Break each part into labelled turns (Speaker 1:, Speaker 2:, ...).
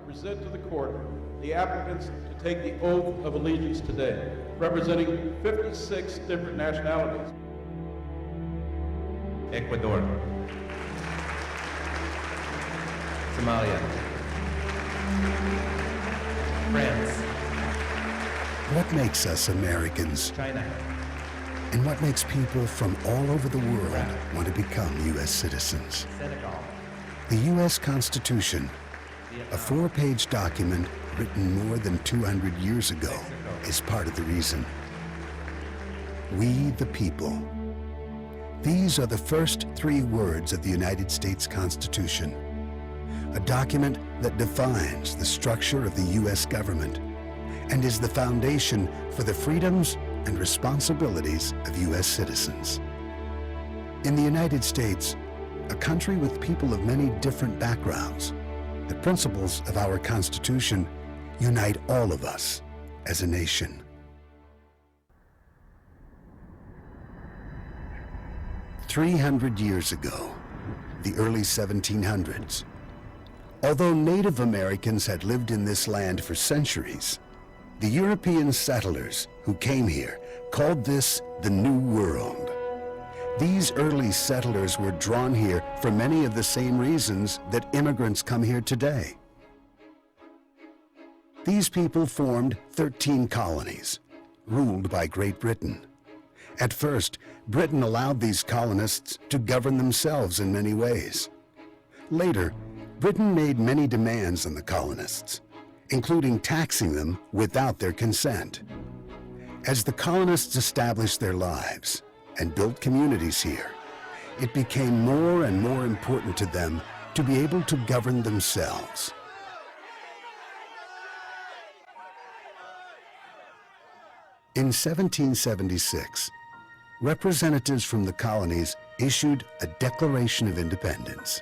Speaker 1: present to the court the applicants to take the oath of allegiance today, representing 56 different nationalities.
Speaker 2: Ecuador, Somalia, France,
Speaker 3: What makes us Americans?
Speaker 2: China,
Speaker 3: And what makes people from all over the world want to become U.S. citizens?
Speaker 2: Senegal,
Speaker 3: The U.S. Constitution, a 4-page document written more than 200 years ago, is part of the reason. We the people. These are the first 3 words of the United States Constitution, a document that defines the structure of the U.S. government and is the foundation for the freedoms and responsibilities of U.S. citizens. In the United States, a country with people of many different backgrounds, the principles of our Constitution unite all of us as a nation. "300 years ago, the early 1700s, although Native Americans had lived in this land for centuries, the European settlers who came here called this the New World. These early settlers were drawn here for many of the same reasons that immigrants come here today. These people formed 13 colonies, ruled by Great Britain. At first, Britain allowed these colonists to govern themselves in many ways. Later, Britain made many demands on the colonists, including taxing them without their consent. As the colonists established their lives and built communities here, it became more and more important to them to be able to govern themselves. In 1776, representatives from the colonies issued a Declaration of Independence.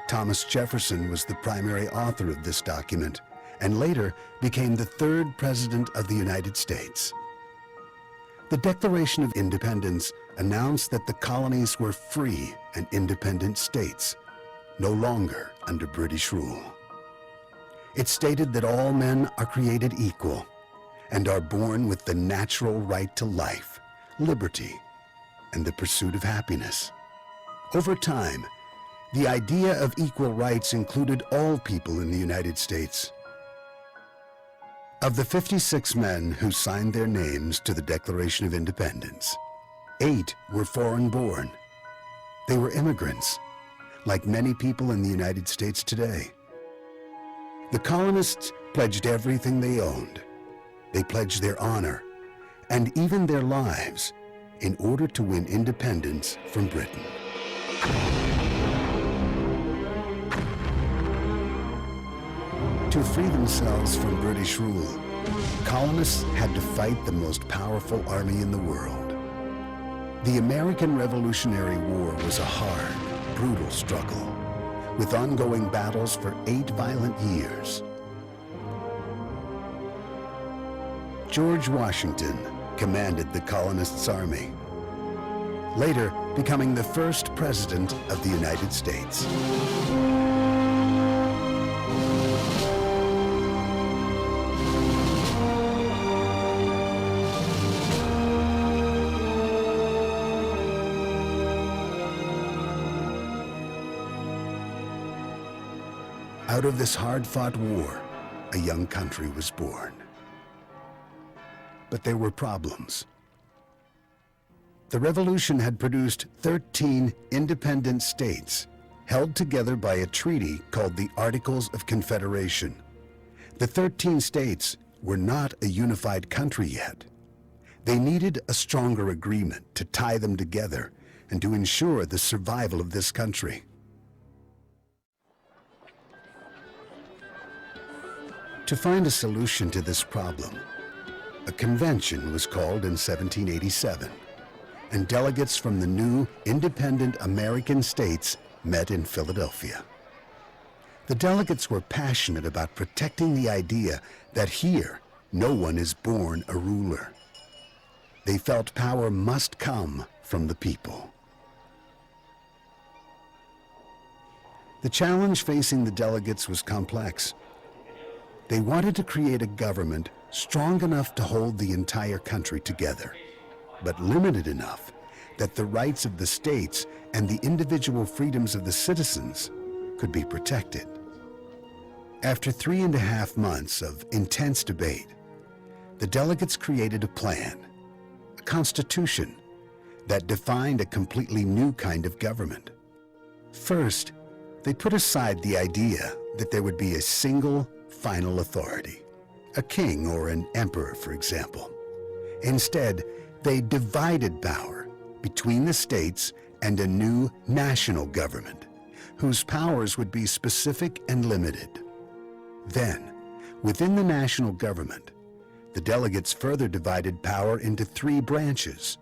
Speaker 3: Thomas Jefferson was the primary author of this document and later became the 3rd President of the United States. The Declaration of Independence announced that the colonies were free and independent states, no longer under British rule. It stated that all men are created equal and are born with the natural right to life, liberty, and the pursuit of happiness. Over time, the idea of equal rights included all people in the United States. Of the 56 men who signed their names to the Declaration of Independence, 8 were foreign-born. They were immigrants, like many people in the United States today. The colonists pledged everything they owned. They pledged their honor and even their lives in order to win independence from Britain. To free themselves from British rule, colonists had to fight the most powerful army in the world. The American Revolutionary War was a hard, brutal struggle, with ongoing battles for 8 violent years. George Washington commanded the colonists' army, later becoming the first president of the United States. Out of this hard-fought war, a young country was born. But there were problems. The revolution had produced 13 independent states, held together by a treaty called the Articles of Confederation. The 13 states were not a unified country yet. They needed a stronger agreement to tie them together and to ensure the survival of this country. To find a solution to this problem, a convention was called in 1787, and delegates from the new independent American states met in Philadelphia. The delegates were passionate about protecting the idea that here, no one is born a ruler. They felt power must come from the people. The challenge facing the delegates was complex. They wanted to create a government strong enough to hold the entire country together, but limited enough that the rights of the states and the individual freedoms of the citizens could be protected. After 3.5 months of intense debate, the delegates created a plan, a constitution, that defined a completely new kind of government. First, they put aside the idea that there would be a single final authority, a king or an emperor, for example. Instead, they divided power between the states and a new national government, whose powers would be specific and limited. Then, within the national government, the delegates further divided power into 3 branches: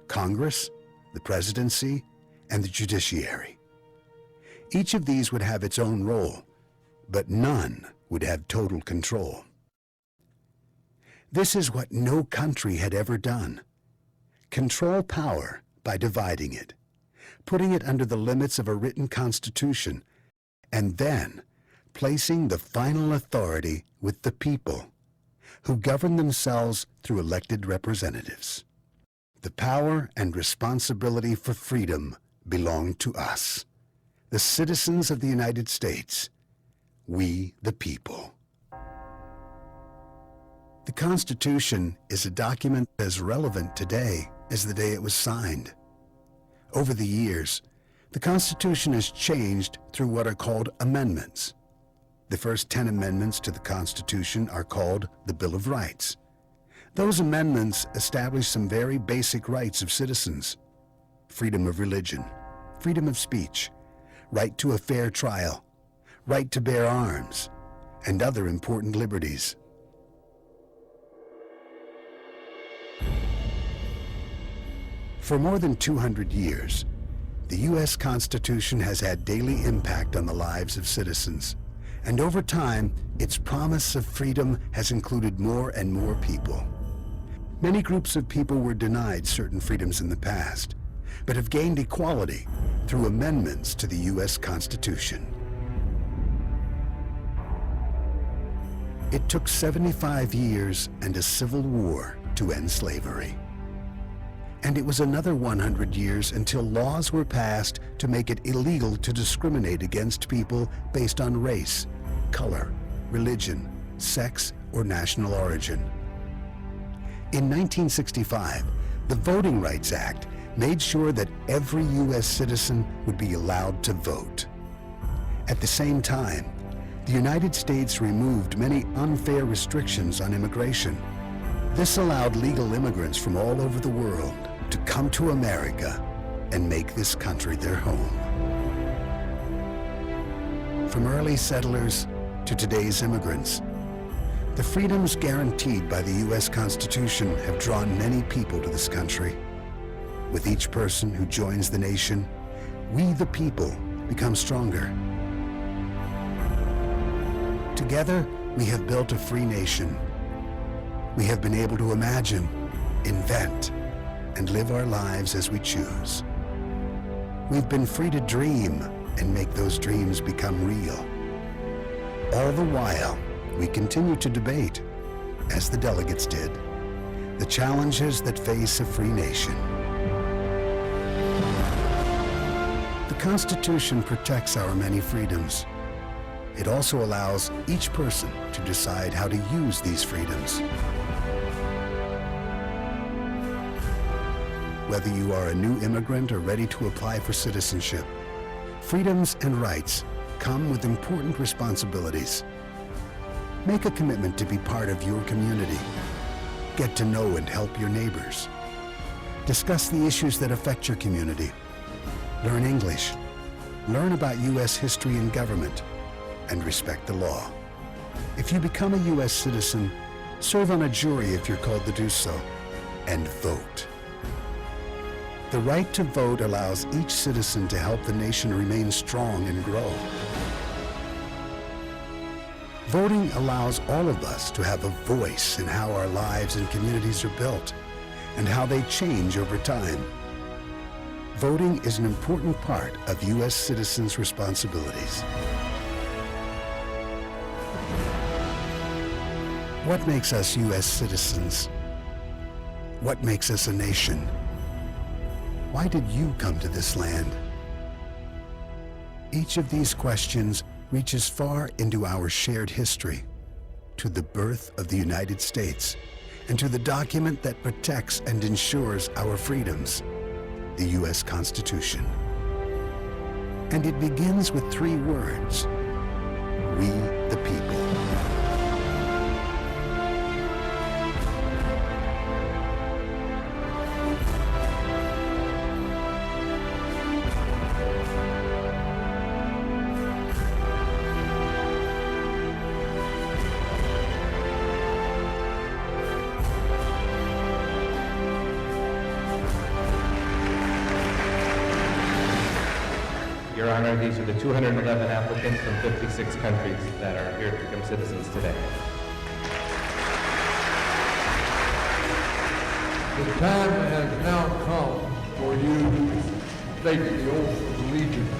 Speaker 3: Congress, the presidency, and the judiciary. Each of these would have its own role, but none would have total control. This is what no country had ever done. Control power by dividing it, putting it under the limits of a written constitution, and then placing the final authority with the people, who govern themselves through elected representatives. The power and responsibility for freedom belong to us, the citizens of the United States, we the people. The Constitution is a document as relevant today as the day it was signed. Over the years, the Constitution has changed through what are called amendments. The first 10 amendments to the Constitution are called the Bill of Rights. Those amendments establish some very basic rights of citizens: freedom of religion, freedom of speech, right to a fair trial, right to bear arms, and other important liberties. For more than 200 years, the U.S. Constitution has had daily impact on the lives of citizens, and over time, its promise of freedom has included more and more people. Many groups of people were denied certain freedoms in the past, but have gained equality through amendments to the U.S. Constitution. It took 75 years and a civil war to end slavery. And it was another 100 years until laws were passed to make it illegal to discriminate against people based on race, color, religion, sex, or national origin. In 1965, the Voting Rights Act made sure that every U.S. citizen would be allowed to vote. At the same time, the United States removed many unfair restrictions on immigration. This allowed legal immigrants from all over the world to come to America and make this country their home. From early settlers to today's immigrants, the freedoms guaranteed by the U.S. Constitution have drawn many people to this country. With each person who joins the nation, we the people become stronger. Together, we have built a free nation. We have been able to imagine, invent, and live our lives as we choose. We've been free to dream and make those dreams become real. All the while, we continue to debate, as the delegates did, the challenges that face a free nation. The Constitution protects our many freedoms. It also allows each person to decide how to use these freedoms. Whether you are a new immigrant or ready to apply for citizenship, freedoms and rights come with important responsibilities. Make a commitment to be part of your community. Get to know and help your neighbors. Discuss the issues that affect your community. Learn English. Learn about U.S. history and government, and respect the law. If you become a U.S. citizen, serve on a jury if you're called to do so, and vote. The right to vote allows each citizen to help the nation remain strong and grow. Voting allows all of us to have a voice in how our lives and communities are built and how they change over time. voting is an important part of U.S. citizens' responsibilities. What makes us U.S. citizens? What makes us a nation? Why did you come to this land? Each of these questions reaches far into our shared history, to the birth of the United States, and to the document that protects and ensures our freedoms, the U.S. Constitution. And it begins with 3 words: we the people.
Speaker 2: Your Honor, these are the 211 applicants from 56 countries that are here to become citizens today.
Speaker 4: The time has now come for you to take the oath of allegiance.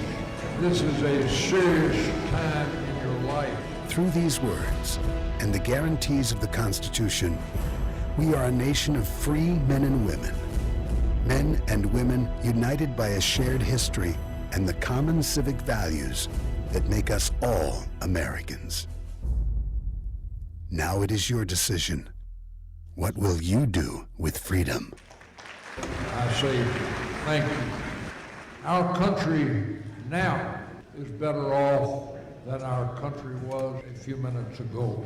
Speaker 4: This is a serious time in your life.
Speaker 3: Through these words and the guarantees of the Constitution, we are a nation of free men and women united by a shared history and the common civic values that make us all Americans. Now it is your decision. What will you do with freedom?
Speaker 4: I say thank you. Our country now is better off than our country was a few minutes ago.